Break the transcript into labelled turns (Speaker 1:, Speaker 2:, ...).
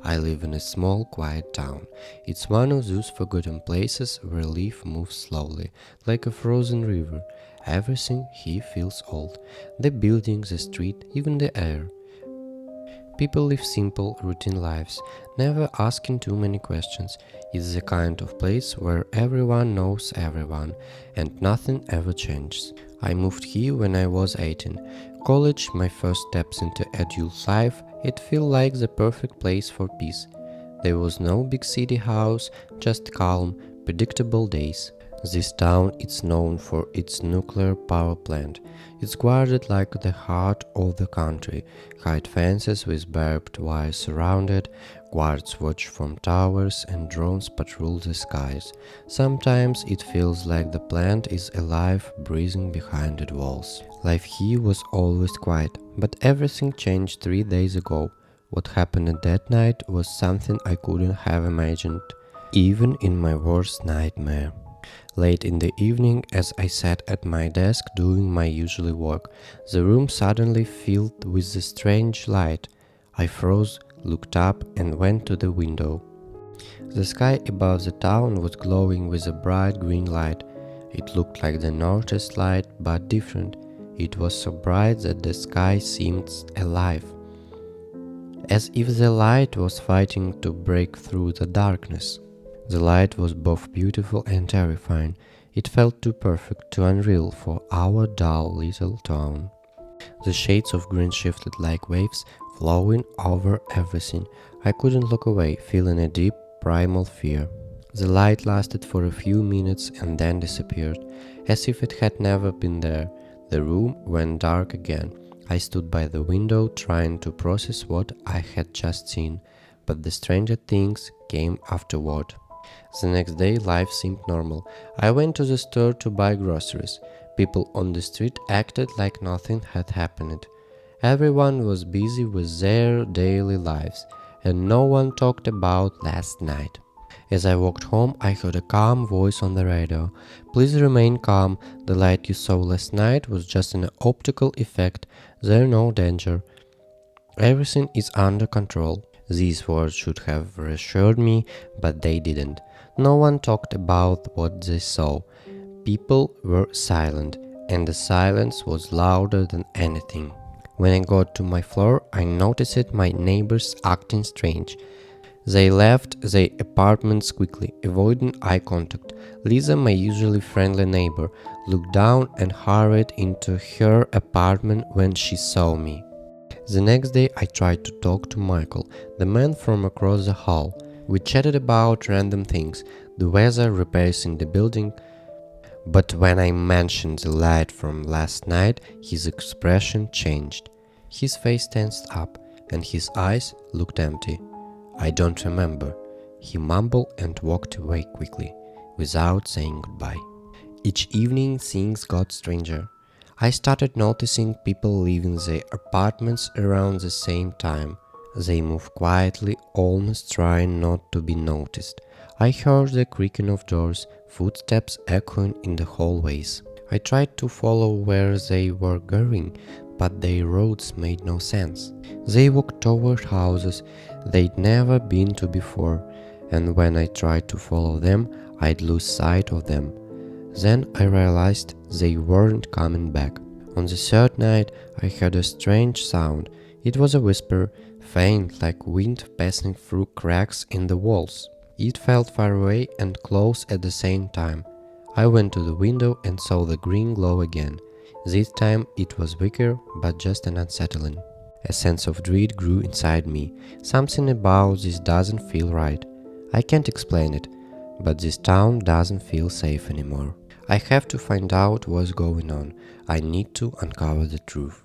Speaker 1: I live in a small, quiet town. It's one of those forgotten places where life moves slowly, like a frozen river. Everything here feels old. The buildings, the street, even the air. People live simple, routine lives, never asking too many questions. It's the kind of place where everyone knows everyone, and nothing ever changes. I moved here when I was 18. College, my first steps into adult life, it felt like the perfect place for peace. There was no big city house, just calm, predictable days. This town is known for its nuclear power plant. It's guarded like the heart of the country. High fences with barbed wire surrounded, guards watch from towers and drones patrol the skies. Sometimes it feels like the plant is alive, breathing behind its walls. Life here was always quiet, but everything changed 3 days ago. What happened that night was something I couldn't have imagined, even in my worst nightmare. Late in the evening, as I sat at my desk doing my usual work, the room suddenly filled with a strange light. I froze, looked up, and went to the window. The sky above the town was glowing with a bright green light. It looked like the northeast light, but different. It was so bright that the sky seemed alive, as if the light was fighting to break through the darkness. The light was both beautiful and terrifying. It felt too perfect, too unreal for our dull little town. The shades of green shifted like waves, flowing over everything. I couldn't look away, feeling a deep, primal fear. The light lasted for a few minutes and then disappeared, as if it had never been there. The room went dark again. I stood by the window, trying to process what I had just seen, but the stranger things came afterward. The next day, life seemed normal. I went to the store to buy groceries. People on the street acted like nothing had happened. Everyone was busy with their daily lives, and no one talked about last night. As I walked home, I heard a calm voice on the radio. "Please remain calm. The light you saw last night was just an optical effect. There's no danger. Everything is under control." These words should have reassured me, but they didn't. No one talked about what they saw. People were silent, and the silence was louder than anything. When I got to my floor, I noticed my neighbors acting strange. They left their apartments quickly, avoiding eye contact. Lisa, my usually friendly neighbor, looked down and hurried into her apartment when she saw me. The next day, I tried to talk to Michael, the man from across the hall. We chatted about random things, the weather, repairs in the building. But when I mentioned the light from last night, his expression changed. His face tensed up, and his eyes looked empty. "I don't remember," he mumbled and walked away quickly, without saying goodbye. Each evening, things got stranger. I started noticing people leaving their apartments around the same time. They moved quietly, almost trying not to be noticed. I heard the creaking of doors, footsteps echoing in the hallways. I tried to follow where they were going, but their roads made no sense. They walked toward houses they'd never been to before, and when I tried to follow them, I'd lose sight of them. Then I realized they weren't coming back. On the third night, I heard a strange sound. It was a whisper, faint like wind passing through cracks in the walls. It felt far away and close at the same time. I went to the window and saw the green glow again. This time it was weaker, but just an unsettling. A sense of dread grew inside me. Something about this doesn't feel right. I can't explain it, but this town doesn't feel safe anymore. I have to find out what's going on. I need to uncover the truth.